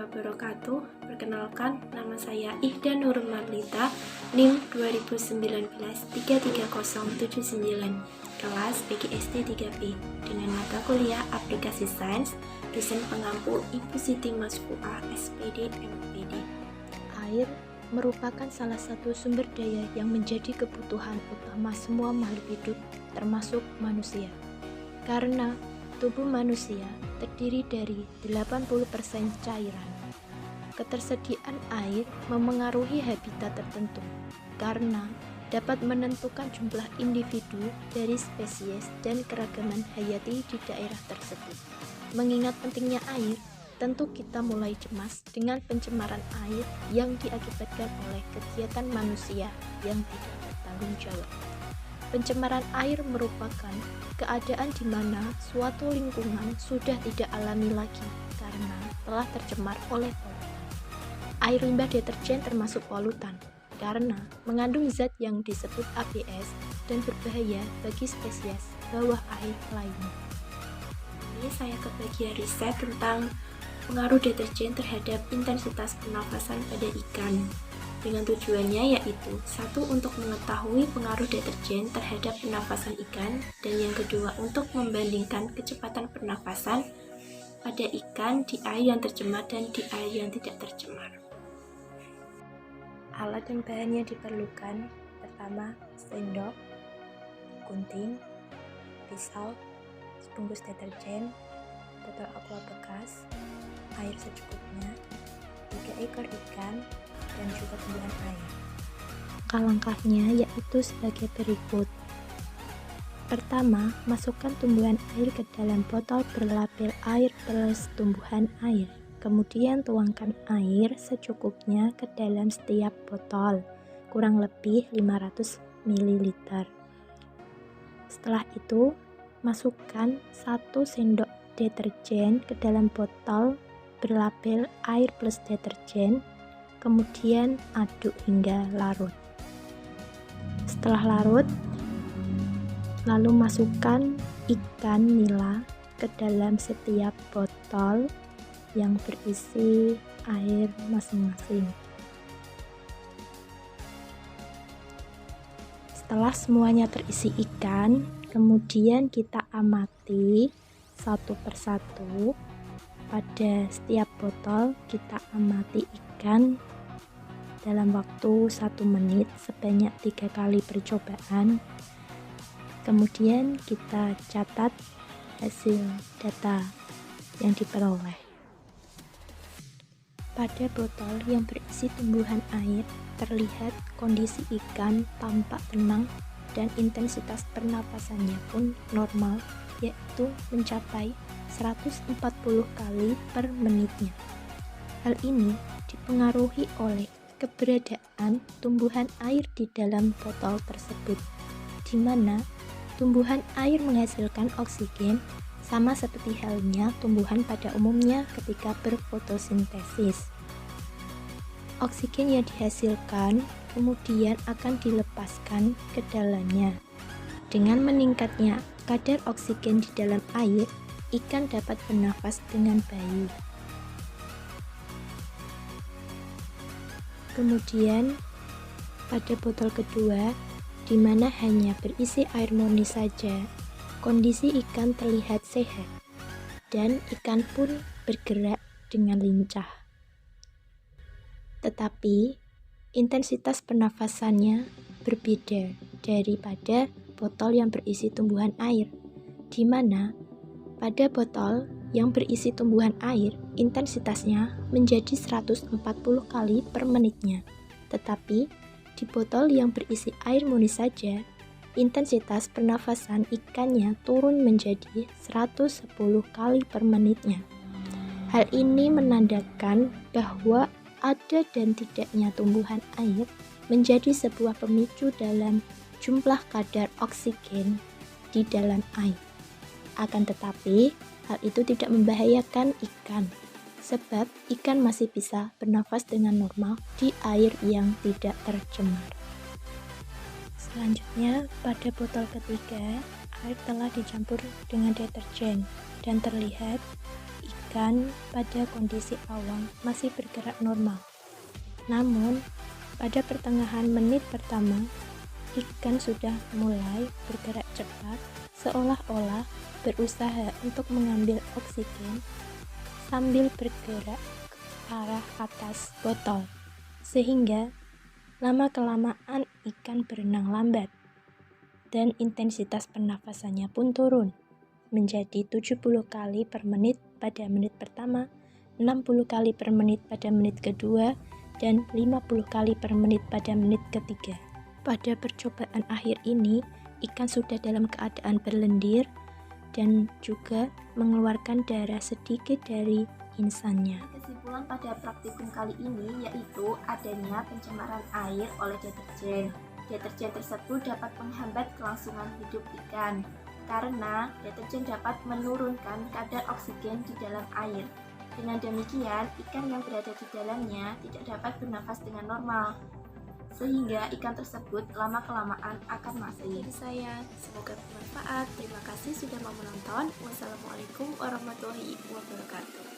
wabarakatuh. Perkenalkan, nama saya Ihda Nur Marlita, NIM 2019-33079, kelas PGSD 3B, dengan mata kuliah Aplikasi Sains, dosen pengampu Ibu Siti Masfuah, SPD, MPD. Air merupakan salah satu sumber daya yang menjadi kebutuhan utama semua makhluk hidup, termasuk manusia. Karena tubuh manusia terdiri dari 80% cairan. Ketersediaan air memengaruhi habitat tertentu karena dapat menentukan jumlah individu dari spesies dan keragaman hayati di daerah tersebut. Mengingat pentingnya air, tentu kita mulai cemas dengan pencemaran air yang diakibatkan oleh kegiatan manusia yang tidak bertanggung jawab. Pencemaran air merupakan keadaan di mana suatu lingkungan sudah tidak alami lagi karena telah tercemar oleh polutan. Air limbah deterjen termasuk polutan karena mengandung zat yang disebut ABS dan berbahaya bagi spesies bawah air lainnya. Ini saya ke bagian riset tentang pengaruh deterjen terhadap intensitas pernafasan pada ikan. Dengan tujuannya yaitu satu, untuk mengetahui pengaruh deterjen terhadap pernafasan ikan, dan yang kedua untuk membandingkan kecepatan pernafasan pada ikan di air yang tercemar dan di air yang tidak tercemar. Alat dan bahan yang diperlukan: pertama, sendok, gunting, pisau, sebungkus deterjen, botol aqua bekas, air secukupnya, 3 ekor ikan, dan juga tumbuhan air. Langkah-langkahnya yaitu sebagai berikut. Pertama, masukkan tumbuhan air ke dalam botol berlabel air plus tumbuhan air. Kemudian tuangkan air secukupnya ke dalam setiap botol, kurang lebih 500 ml. Setelah itu, masukkan 1 sendok deterjen ke dalam botol berlabel air plus deterjen. Kemudian aduk hingga larut. Setelah larut, lalu masukkan ikan nila ke dalam setiap botol yang berisi air masing-masing. Setelah semuanya terisi ikan, kemudian kita amati satu persatu. Pada setiap botol kita amati ikan dalam waktu 1 menit sebanyak 3 kali percobaan. Kemudian kita catat hasil data yang diperoleh. Pada botol yang berisi tumbuhan air, terlihat kondisi ikan tampak tenang dan intensitas pernapasannya pun normal, yaitu mencapai 140 kali per menitnya. Hal ini dipengaruhi oleh keberadaan tumbuhan air di dalam botol tersebut, di mana tumbuhan air menghasilkan oksigen sama seperti halnya tumbuhan pada umumnya ketika berfotosintesis. Oksigen yang dihasilkan kemudian akan dilepaskan ke dalamnya. Dengan meningkatnya kadar oksigen di dalam air, ikan dapat bernafas dengan baik. Kemudian pada botol kedua, di mana hanya berisi air murni saja, kondisi ikan terlihat sehat dan ikan pun bergerak dengan lincah. Tetapi intensitas pernafasannya berbeda daripada botol yang berisi tumbuhan air, di mana pada botol yang berisi tumbuhan air, intensitasnya menjadi 140 kali per menitnya. Tetapi di botol yang berisi air murni saja, intensitas pernafasan ikannya turun menjadi 110 kali per menitnya. Hal ini menandakan bahwa ada dan tidaknya tumbuhan air menjadi sebuah pemicu dalam jumlah kadar oksigen di dalam air. Akan tetapi, hal itu tidak membahayakan ikan, sebab ikan masih bisa bernafas dengan normal di air yang tidak tercemar. Selanjutnya, pada botol ketiga, air telah dicampur dengan deterjen dan terlihat ikan pada kondisi awam masih bergerak normal. Namun, pada pertengahan menit pertama, ikan sudah mulai bergerak cepat, seolah-olah berusaha untuk mengambil oksigen sambil bergerak ke arah atas botol, sehingga lama-kelamaan ikan berenang lambat dan intensitas pernafasannya pun turun menjadi 70 kali per menit pada menit pertama, 60 kali per menit pada menit kedua, dan 50 kali per menit pada menit ketiga. Pada percobaan akhir ini, ikan sudah dalam keadaan berlendir dan juga mengeluarkan darah sedikit dari insannya. Kesimpulan pada praktikum kali ini yaitu adanya pencemaran air oleh deterjen. Deterjen tersebut dapat menghambat kelangsungan hidup ikan karena deterjen dapat menurunkan kadar oksigen di dalam air. Dengan demikian, ikan yang berada di dalamnya tidak dapat bernafas dengan normal, sehingga ikan tersebut lama-kelamaan akan mati. Dari saya, semoga bermanfaat. Terima kasih sudah mau menonton. Wassalamualaikum warahmatullahi wabarakatuh.